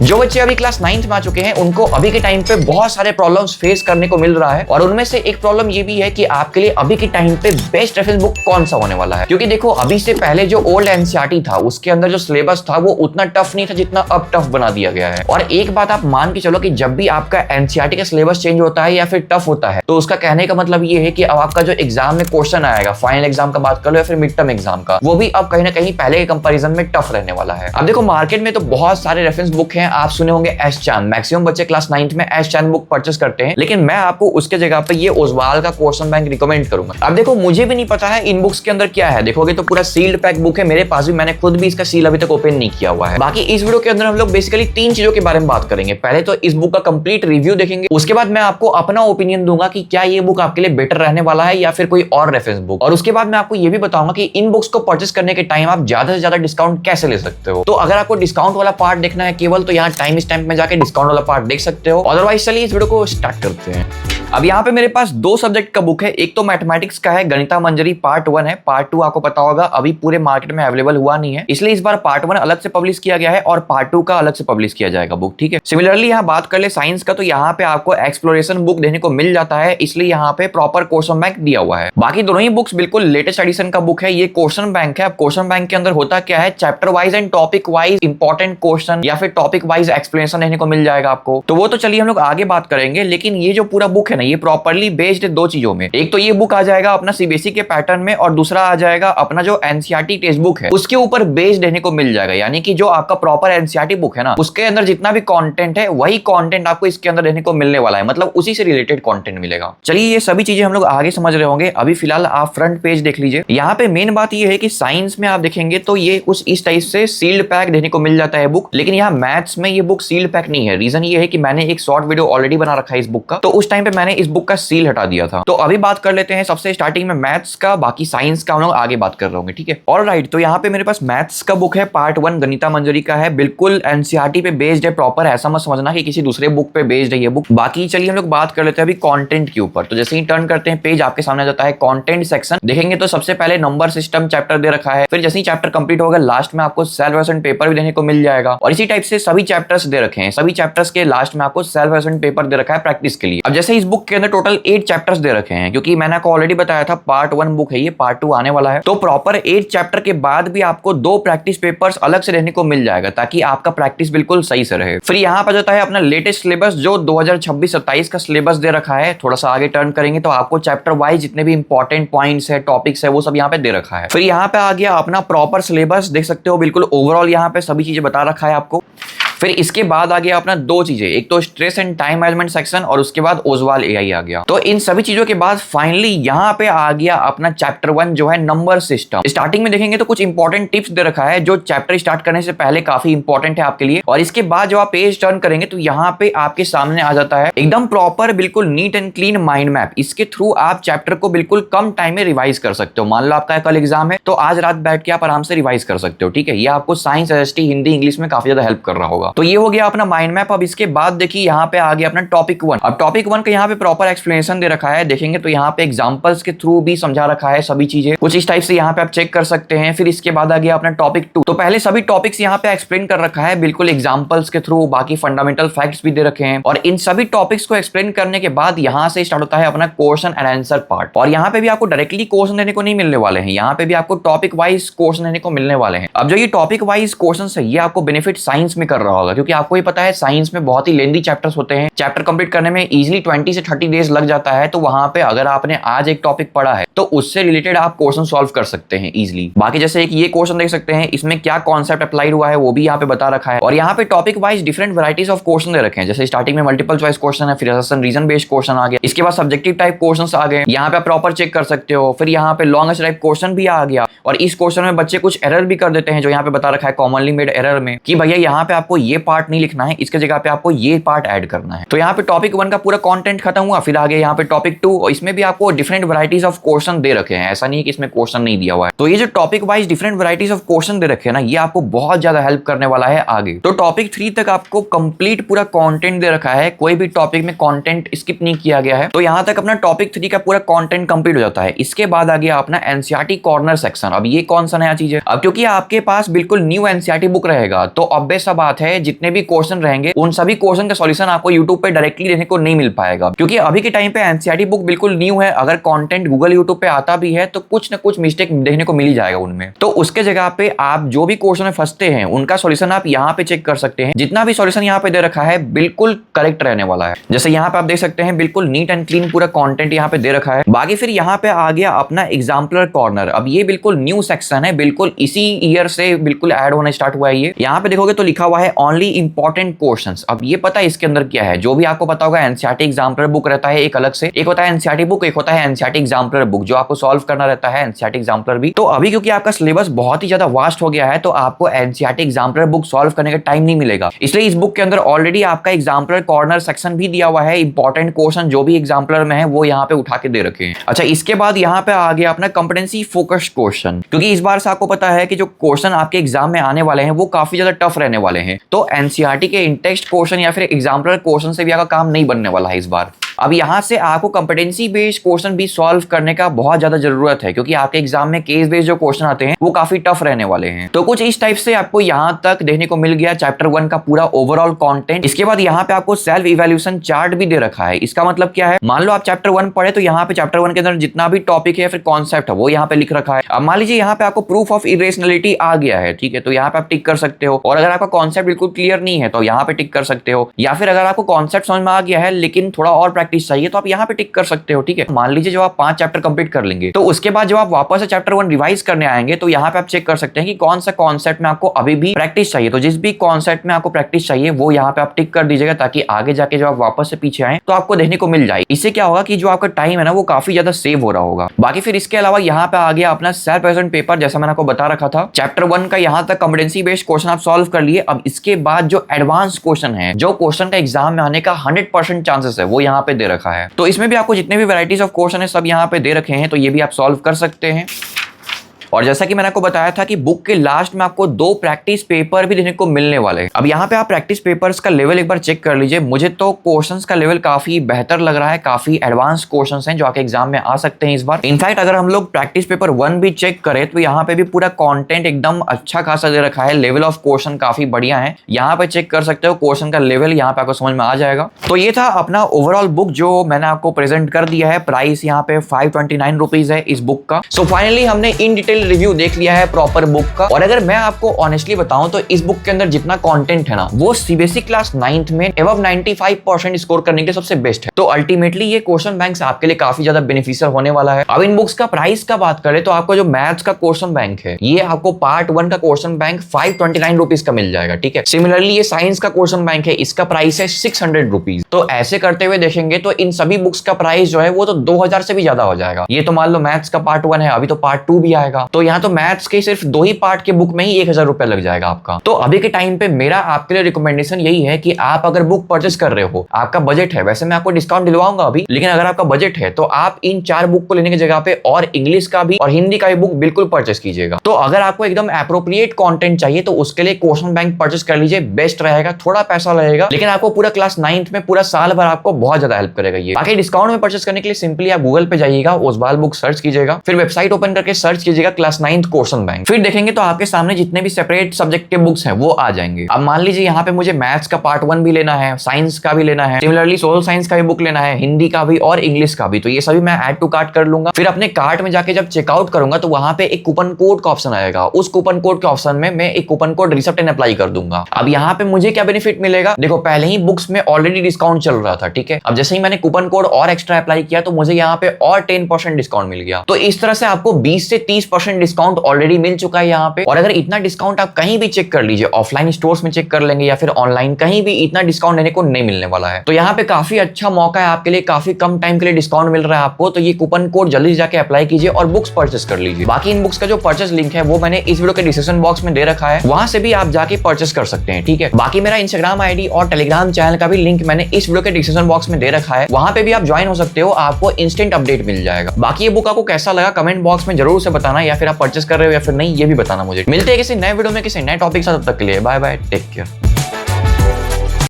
जो बच्चे अभी क्लास 9th में आ चुके हैं उनको अभी के टाइम पे बहुत सारे प्रॉब्लम्स फेस करने को मिल रहा है, और उनमें से एक प्रॉब्लम ये भी है कि आपके लिए अभी के टाइम पे बेस्ट रेफरेंस बुक कौन सा होने वाला है। क्योंकि देखो अभी से पहले जो ओल्ड एनसीईआरटी था उसके अंदर जो सिलेबस था वो उतना टफ नहीं था जितना अब टफ बना दिया गया है। और एक बात आप मान के चलो कि जब भी आपका एनसीईआरटी का सिलेबस चेंज होता है या फिर टफ होता है तो उसका कहने का मतलब ये है कि अब आपका जो एग्जाम में क्वेश्चन आएगा, फाइनल एग्जाम का बात कर लो या फिर मिड टर्म एग्जाम का, वो भी अब कहीं ना कहीं पहले के कंपैरिजन में टफ रहने वाला है। अब देखो मार्केट में तो बहुत सारे रेफरेंस बुक हैं, आप सुने होंगे एस चांद, मैक्सिमम बच्चे क्लास 9th में एस चांद बुक परचेस करते हैं, लेकिन मैं आपको उसके जगह पे ये ओजवाल का क्वेश्चन बैंक रिकमेंड करूंगा। अब देखो मुझे भी नहीं पता है इन बुक्स के अंदर क्या है, देखोगे तो पूरा सील्ड पैक बुक है मेरे पास भी, मैंने खुद भी इसका सील अभी तक ओपन नहीं किया हुआ है। बाकी इस वीडियो के अंदर हम लोग बेसिकली 3 चीजों के बारे में बात करेंगे। पहले तो इस बुक का कंप्लीट रिव्यू देखेंगे, उसके बाद मैं आपको अपना ओपिनियन दूंगा कि क्या ये बुक आपके लिए बेटर रहने वाला है या फिर कोई और रेफरेंस बुक, और उसके बाद मैं आपको ये भी बताऊंगा कि इन बुक्स को परचेस करने के टाइम आप ज्यादा से ज्यादा डिस्काउंट कैसे ले सकते हो। तो अगर आपको डिस्काउंट वाला पार्ट देखना है केवल, तो यहाँ टाइम स्टैम्प में जाके डिस्काउंट वाला पार्ट देख सकते हो। अदरवाइज चलिए इस वीडियो को स्टार्ट करते हैं। अब यहाँ पे मेरे पास 2 सब्जेक्ट का बुक है, एक तो मैथमेटिक्स का है, गणिता मंजरी पार्ट 1 है, पार्ट 2 आपको पता होगा अभी पूरे मार्केट में अवेलेबल हुआ नहीं है, इसलिए इस बार पार्ट 1 अलग से पब्लिश किया गया है और पार्ट 2 का अलग से पब्लिश किया जाएगा बुक, ठीक है। सिमिलरली यहाँ बात कर ले साइंस का, तो यहाँ पे आपको एक्सप्लोरेशन बुक देने को मिल जाता है, इसलिए यहाँ पे प्रॉपर क्वेश्चन बैंक दिया हुआ है। बाकी दोनों ही बुक्स बिल्कुल लेटेस्ट एडिशन का बुक है, ये क्वेश्चन बैंक है। अब क्वेश्चन बैंक के अंदर होता क्या है, chapter wise and topic wise important question या फिर टॉपिक वाइज एक्सप्लेनेशन देने को मिल जाएगा आपको। तो वो तो चलिए हम लोग आगे बात करेंगे, लेकिन ये जो पूरा बुक है ना, ये प्रॉपरली बेस्ड 2 चीजों में। एक तो ये बुक आ जाएगा अपना सीबीएसई के पैटर्न में, और दूसरा आ जाएगा अपना जो एनसीईआरटी टेक्स्ट बुक है उसके ऊपर बेस्ड रहने को मिल जाएगा। यानी कि जो आपका प्रॉपर एनसीईआरटी बुक है ना, उसके अंदर जितना भी कंटेंट है वही कंटेंट आपको इसके अंदर रहने को मिलने वाला है, मतलब उसी से रिलेटेड कंटेंट मिलेगा। चलिए ये सभी चीजें हम लोग आगे समझ रहे होंगे, अभी फिलहाल आप फ्रंट पेज देख लीजिए। यहाँ पे मेन बात ये है कि साइंस में आप देखेंगे तो ये कुछ इस टाइप से सील्ड पैक देने को मिल जाता है बुक, लेकिन यहाँ मैथ्स में ये बुक सील्ड पैक नहीं है। रीजन ये है कि मैंने एक शॉर्ट वीडियो ऑलरेडी बना रखा है इस बुक का, तो उस टाइम पे मैंने इस बुक का सील हटा दिया था। तो अभी बात कर लेते हैं सबसे स्टार्टिंग में मैथ्स का, बाकी साइंस का हम लोग आगे बात कर रहे होंगे, ठीक है। ऑलराइट, तो यहाँ पे मेरे पास मैथ्स का बुक है, पार्ट 1 गणिता मंजरी का है, बिल्कुल एनसीईआरटी पे बेस्ड है प्रॉपर, ऐसा मत समझना कि किसी दूसरे बुक पे बेस्ड है ये बुक। बाकी चलिए हम लोग बात कर लेते हैं अभी कंटेंट के ऊपर। तो जैसे ही टर्न करते हैं पेज आपके सामने आ जाता है कंटेंट सेक्शन, देखेंगे तो सबसे पहले नंबर सिस्टम चैप्टर दे रखा है, फिर जैसे ही चैप्टर कंप्लीट होगा लास्ट में आपको सेल्फ असेसमेंट पेपर भी देने को मिल जाएगा, और इसी टाइप से सभी चैप्टर्स दे रखे हैं। सभी चैप्टर्स के लास्ट में आपको सेल्फ असेसमेंट पेपर दे रखा है प्रैक्टिस के लिए। अब जैसे इस बुक के अंदर टोटल 8 चैप्टर्स दे रखे हैं, क्योंकि मैंने आपको ऑलरेडी बताया था पार्ट 1 बुक है ये, पार्ट 2 आने वाला है, तो प्रॉपर 8 चैप्टर के बाद भी आपको 2 प्रैक्टिस पेपर्स अलग से रहने को मिल जाएगा, ताकि आपका प्रैक्टिस बिल्कुल सही से रहे। फिर यहाँ पर जाता है अपना लेटेस्ट सिलेबस, जो 2026-27 का सिलेबस दे रखा है। थोड़ा सा आगे टर्न करेंगे तो आपको चैप्टर वाइज जितने भी इंपॉर्टेंट पॉइंट्स है, टॉपिक्स है, वो सब यहाँ पे दे रखा है। फिर यहाँ पे आ गया अपना प्रॉपर सिलेबस, देख सकते हो बिल्कुल ओवरऑल यहाँ पे सभी चीजें बता रखा है आपको। फिर इसके बाद आ गया अपना 2 चीजें, एक तो stress and time management section, और उसके बाद ओजवाल एआई आ गया। तो इन सभी चीजों के बाद फाइनली यहाँ पे आ गया अपना चैप्टर 1 जो है नंबर सिस्टम। स्टार्टिंग में देखेंगे तो कुछ इंपॉर्टेंट टिप्स दे रखा है जो चैप्टर स्टार्ट करने से पहले काफी इंपॉर्टेंट है आपके लिए, और इसके बाद जब आप पेज टर्न करेंगे तो यहाँ पे आपके सामने आ जाता है एकदम प्रॉपर बिल्कुल neat and clean mind map. इसके थ्रू आप चैप्टर को बिल्कुल कम टाइम में रिवाइज कर सकते हो। मान लो आपका कल एग्जाम है तो आज रात बैठ के आप आराम से रिवाइज कर सकते हो, ठीक है। ये आपको साइंस, एसएसटी, हिंदी, इंग्लिश में काफी ज्यादा हेल्प कर रहा होगा। तो ये हो गया अपना माइंड मैप। अब इसके बाद देखिए यहाँ पे आ गया अपना टॉपिक 1। अब टॉपिक 1 का यहाँ पे प्रॉपर एक्सप्लेनेशन दे रखा है, देखेंगे तो यहाँ पे एग्जांपल्स के थ्रू भी समझा रखा है सभी चीजें, कुछ इस टाइप से यहाँ पे आप चेक कर सकते हैं। फिर इसके बाद आ गया अपना टॉपिक 2। तो पहले सभी टॉपिक्स यहाँ पे एक्सप्लेन कर रखा है बिल्कुल एग्जांपल्स के थ्रू, बाकी फंडामेंटल फैक्ट्स भी दे रखे हैं, और इन सभी टॉपिक्स को एक्सप्लेन करने के बाद यहाँ से स्टार्ट होता है अपना क्वेश्चन एंड आंसर पार्ट। और यहाँ पे भी आपको डायरेक्टली क्वेश्चन देने को नहीं मिलने वाले हैं, यहाँ पे भी आपको टॉपिक वाइज क्वेश्चन देने को मिलने वाले हैं। अब जो ये टॉपिक वाइज क्वेश्चन है ये आपको बेनिफिट साइंस में कर रहा होगा, क्योंकि आपको ही पता है साइंस में बहुत ही लेंथी चैप्टर्स होते हैं, चैप्टर कंप्लीट करने में इजीली 20 से 30 डेज लग जाता है। तो वहां पे अगर आपने आज एक टॉपिक पढ़ा है तो उससे रिलेटेड आप क्वेश्चन सॉल्व कर सकते हैं इजीली। बाकी जैसे एक ये क्वेश्चन देख सकते हैं, इसमें क्या कॉन्सेप्ट अप्लाइड हुआ है वो भी यहाँ पे बता रखा है, और यहाँ पे topic wise different varieties of question दे रखे हैं। जैसे स्टार्टिंग में मल्टीपल चॉइस क्वेश्चन है, फिर असम्पशन रीजन बेस्ड क्वेश्चन आ गया, इसके बाद सब्जेक्टिव टाइप क्वेश्चंस आ गए, यहाँ पे आप प्रॉपर चेक कर सकते हो। फिर यहाँ पे लॉन्गेस्ट टाइप क्वेश्चन भी आ गया, और इस क्वेश्चन में बच्चे कुछ एरर भी कर देते हैं, जो यहाँ पे बता रखा है कॉमनली मेड एरर में, कि भैया यहाँ पे आपको ये पार्ट नहीं लिखना है, इसके जगह पे आपको ये पार्ट ऐड करना है। तो यहाँ पे टॉपिक 1 का पूरा कंटेंट खत्म हुआ। फिर आगे यहाँ पे टॉपिक 2, और इसमें भी आपको डिफरेंट वैरायटीज ऑफ क्वेश्चन दे रखे हैं, ऐसा नहीं है कि इसमें क्वेश्चन नहीं दिया हुआ है। तो ये जो topic wise different varieties of question दे रखे हैं ना, ये आपको बहुत ज्यादा हेल्प करने वाला है आगे। तो टॉपिक 3 तक आपको कंप्लीट पूरा कंटेंट दे रखा है, कोई भी टॉपिक में कंटेंट स्किप नहीं किया गया है। तो यहाँ तक अपना टॉपिक 3 का पूरा कंटेंट कंप्लीट हो जाता है। इसके बाद आ गया अपना एनसीईआरटी कॉर्नर सेक्शन। अब ये कौन सा नया चीज है, अब क्योंकि आपके पास बिल्कुल न्यू एनसीईआरटी बुक रहेगा तो ऑब्वियस सा बात है पे जितने भी क्वेश्चन रहेंगे उन सभी क्वेश्चन का सॉल्यूशन आपको यूट्यूब पे डायरेक्टली देखने को नहीं मिल पाएगा, क्योंकि अभी के टाइम पे एनसीईआरटी बुक बिल्कुल न्यू है। अगर कंटेंट गूगल यूट्यूब पे आता भी है तो कुछ ना कुछ मिस्टेक देखने को मिल ही जाएगा उनमें। तो उसके जगह पे आप जो भी क्वेश्चन में फंसते हैं उनका सॉल्यूशन आप यहाँ पे चेक कर सकते हैं। जितना भी सॉल्यूशन यहाँ पे दे रखा है बिल्कुल करेक्ट रहने वाला है। जैसे यहाँ पे आप देख सकते हैं बिल्कुल नीट एंड क्लीन पूरा कंटेंट यहाँ पे दे रखा है। बाकी फिर यहाँ पे आ गया अपना एग्जाम्पलर कॉर्नर। अब ये बिल्कुल न्यू सेक्शन है, बिल्कुल इसी ईयर से बिल्कुल ऐड होना स्टार्ट हुआ है ये। यहाँ पे देखोगे तो लिखा हुआ है ओनली इंपॉर्टेंट क्वेश्चंस। अब ये पता है इसके अंदर क्या है, जो भी आपको पता होगा एनसीईआरटी एग्जाम्पलर बुक रहता है एक अलग से, एक होता है एनसीईआरटी बुक, एक होता है एनसीईआरटी एग्जाम्पलर बुक जो आपको सॉल्व करना रहता है एनसीईआरटी एग्जाम्पलर भी। तो अभी क्योंकि आपका सिलेबस बहुत ही ज्यादा वास्ट हो गया है तो आपको एनसीईआरटी एग्जाम्पलर बुक सॉल्व करने का टाइम नहीं मिलेगा, इसलिए इस बुक के अंदर ऑलरेडी आपका एग्जाम्पलर कॉर्नर सेक्शन भी दिया हुआ है। इंपॉर्टेंट क्वेश्चन जो भी एग्जाम्पलर में है वो यहाँ पे उठा के दे रखे हैं। अच्छा, इसके बाद यहाँ पे आ गया अपना कॉम्पिटेंसी फोकस्ड क्वेश्चन, क्योंकि इस बार से आपको पता है कि जो क्वेश्चन आपके एग्जाम में आने वाले हैं वो काफी ज्यादा टफ रहने वाले हैं। तो एनसीईआरटी के इंटेक्स्ट क्वेश्चन या फिर एग्जाम्पलर क्वेश्चन से भी आपका काम नहीं बनने वाला है इस बार। अब यहाँ से आपको कॉम्पिटेंसी बेस्ड क्वेश्चन भी सॉल्व करने का बहुत ज्यादा जरूरत है, क्योंकि आपके एग्जाम में केस बेस्ड जो क्वेश्चन आते हैं वो काफी टफ रहने वाले हैं। तो कुछ इस टाइप से आपको यहाँ तक देखने को मिल गया चैप्टर 1 का पूरा ओवरऑल कंटेंट। इसके बाद यहाँ पे आपको सेल्फ इवैल्यूएशन चार्ट भी दे रखा है। इसका मतलब क्या है, मान लो आप चैप्टर 1 पढ़े तो यहाँ पे चैप्टर 1 के अंदर जितना भी टॉपिक है या फिर कॉन्सेप्ट है वो यहाँ पे लिख रखा है। अब मान लीजिए यहाँ पे आपको प्रूफ ऑफ इरेशनलिटी आ गया है, ठीक है, तो यहाँ पे आप टिक कर सकते हो। और अगर आपका कॉन्सेप्ट बिल्कुल क्लियर नहीं है तो यहाँ पे टिक कर सकते हो, या फिर अगर आपको कॉन्सेप्ट समझ में आ गया है लेकिन थोड़ा और प्रैक्टिस चाहिए तो आप यहाँ पे टिक कर सकते हो, ठीक है। मान लीजिए जब आप 5 चैप्टर कंप्लीट कर लेंगे तो उसके बाद जब आप वापस से चैप्टर 1 रिवाइज करने आएंगे तो यहाँ पे आप चेक कर सकते हैं कि कौन सा कॉन्सेप्ट में आपको अभी भी प्रैक्टिस चाहिए। तो जिस भी कॉन्सेप्ट में आपको प्रैक्टिस चाहिए वो यहाँ पे आप टिक कर दीजिएगा, ताकि आगे जाके जब आप वापस से पीछे आए तो आपको देखने को मिल जाए। इससे क्या होगा कि जो आपका टाइम है ना वो काफी ज्यादा सेव हो रहा होगा। बाकी फिर इसके अलावा यहाँ पे आ गया अपना सेल्फ प्रेजेंट पेपर, जैसा मैंने आपको बता रखा था। चैप्टर 1 का यहाँ तक कॉम्पिटेंसी बेस्ड क्वेश्चन आप सॉल्व कर लिए। अब इसके बाद जो एडवांस क्वेश्चन है, जो क्वेश्चन का एग्जाम में आने का 100% चांसेस है, वो यहाँ पे दे रखा है। तो इसमें भी आपको जितने भी वैरायटीज ऑफ क्वेश्चन है सब यहाँ पे दे रखे हैं, तो ये भी आप सॉल्व कर सकते हैं। और जैसा कि मैंने आपको बताया था कि बुक के लास्ट में आपको 2 प्रैक्टिस पेपर भी देखने को मिलने वाले हैं। अब यहाँ पे आप प्रैक्टिस पेपर्स का लेवल एक बार चेक कर लीजिए। मुझे तो क्वेश्चंस का लेवल काफी बेहतर लग रहा है, काफी एडवांस क्वेश्चंस हैं जो आपके एग्जाम में आ सकते हैं इस बार। इनफैक्ट अगर हम लोग प्रैक्टिस पेपर 1 भी चेक करें तो यहाँ पे भी पूरा कॉन्टेंट एकदम अच्छा खासा दे रखा है। लेवल ऑफ क्वेश्चन काफी बढ़िया है, यहाँ पे चेक कर सकते हो क्वेश्चन का लेवल, यहाँ पे आपको समझ में आ जाएगा। तो ये था अपना ओवरऑल बुक जो मैंने आपको प्रेजेंट कर दिया है। प्राइस यहाँ पे 529 रुपीज है इस बुक का। सो फाइनली हमने इन डिटेल रिव्यू देख लिया है प्रॉपर बुक का। और अगर मैं आपको ऑनेस्टली बताऊं तो इस बुक के अंदर जितना कंटेंट है ना वो सीबीएसई क्लास 9th में एबव 95% स्कोर करने के लिए सबसे बेस्ट है। तो अल्टीमेटली ये क्वेश्चन बैंक आपके लिए काफी ज्यादा बेनिफिशियल होने वाला है। अब इन बुक्स का प्राइस का बात करें तो आपको जो मैथ्स का क्वेश्चन बैंक है ये आपको पार्ट 1 का क्वेश्चन बैंक 529 रुपीज का मिल जाएगा, ठीक है। सिमिलरली ये साइंस का क्वेश्चन बैंक है, इसका प्राइस है 600 रुपीज। तो ऐसे करते हुए देखेंगे तो इन सभी बुक्स का प्राइस जो है वो तो 2000 से भी ज्यादा हो जाएगा। ये तो मान लो मैथ्स का पार्ट 1 है, अभी तो पार्ट 2 भी आएगा। तो यहाँ तो मैथ्स के सिर्फ 2 ही पार्ट के बुक में ही 1000 रुपए लग जाएगा आपका। तो अभी के टाइम पे मेरा आपके लिए रिकमेंडेशन यही है कि आप अगर बुक परचेस कर रहे हो, आपका बजट है, वैसे मैं आपको डिस्काउंट दिलवाऊंगा अभी, लेकिन अगर आपका बजट है तो आप इन 4 बुक को लेने की जगह पे और इंग्लिश का भी और हिंदी का भी बुक बिल्कुल परचेस कीजिएगा। तो अगर आपको एकदम एप्रोप्रिएट कंटेंट चाहिए तो उसके लिए क्वेश्चन बैंक परचेस कर लीजिए, बेस्ट रहेगा। थोड़ा पैसा लगेगा लेकिन आपको पूरा क्लास 9th में पूरा साल भर आपको बहुत ज्यादा हेल्प करेगा ये। बाकी डिस्काउंट में परचेस करने के लिए सिंपली आप गूगल पे जाइएगा, ओसवाल बुक सर्च कीजिएगा, फिर वेबसाइट ओपन करके सर्च कीजिएगा क्लास 9th क्वेश्चन बैंक। फिर देखेंगे तो आपके सामने जितने भी सेपरेट सब्जेक्ट के बुक्स हैं वो आ जाएंगे। अब मान लीजिए यहाँ पे मुझे मैथ्स का पार्ट 1 भी लेना है, साइंस का भी लेना है, सिमिलरली सोशल साइंस का भी बुक लेना है, हिंदी का भी और इंग्लिश का भी, तो ये सभी मैं ऐड टू कार्ट कर लूंगा। फिर अपने कार्ट में जाके जब चेकआउट करूंगा तो वहां पे एक कूपन कोड का ऑप्शन आएगा, उस कूपन कोड के ऑप्शन में मैं एक कूपन कोड रिसेप्ट एंड अप्लाई कर दूंगा। अब यहाँ पे मुझे क्या बेनिफिट मिलेगा, देखो पहले ही बुक्स में ऑलरेडी डिस्काउंट चल रहा था, ठीक है। अब जैसे ही मैंने कूपन कोड और एक्स्ट्रा अप्लाई किया तो मुझे यहाँ पे और 10% डिस्काउंट मिल गया। तो इस तरह से आपको 20 से 30% डिस्काउंट ऑलरेडी मिल चुका है यहाँ पे। और अगर इतना डिस्काउंट आप कहीं भी चेक कर लीजिए, ऑफलाइन स्टोर्स में चेक कर लेंगे या फिर ऑनलाइन, कहीं भी इतना डिस्काउंट देने को नहीं मिलने वाला है। तो यहाँ पे काफी अच्छा मौका है आपके लिए, काफी कम टाइम के लिए डिस्काउंट मिल रहा है आपको। तो ये कूपन कोड जल्दी जाके अप्लाई कीजिए और बुक्स परचेस कर लीजिए। बाकी इन बुक्स का जो परचेस लिंक है वो मैंने इस वीडियो के डिस्क्रिप्शन बॉक्स में दे रखा है, वहां से भी आप जाके परचेस कर सकते हैं, ठीक है। बाकी मेरा इंस्टाग्राम आईडी और टेलीग्राम चैनल का भी लिंक मैंने इस वीडियो के डिस्क्रिप्शन बॉक्स में दे रखा है, वहां पे भी आप ज्वाइन हो सकते हो, आपको इंस्टेंट अपडेट मिल जाएगा। बाकी ये बुक आपको कैसा लगा कमेंट बॉक्स में जरूर से बताना, या फिर आप परचेस कर रहे हो या फिर नहीं ये भी बताना मुझे। मिलते हैं किसी नए वीडियो में किसी नए टॉपिक के साथ, तब तक के लिए बाय बाय, टेक केयर।